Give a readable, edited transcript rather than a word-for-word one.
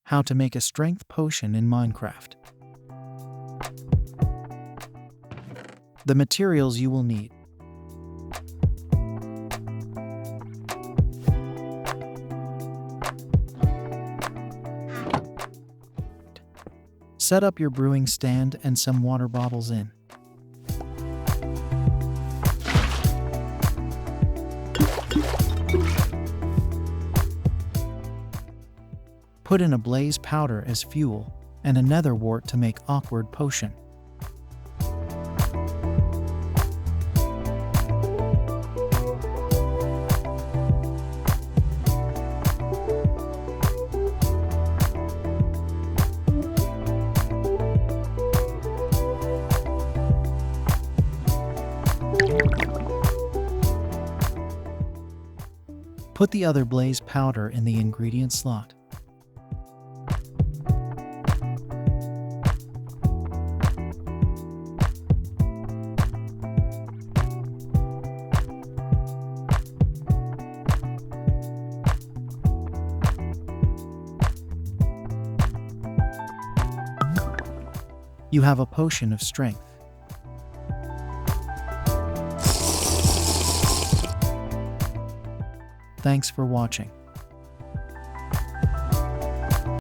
How to make a strength potion in Minecraft. The materials you will need. Set up your brewing stand and some water bottles in. Put in a blaze powder as fuel and a nether wart to make awkward potion. Put the other blaze powder in the ingredient slot. You have a potion of strength. Thanks for watching.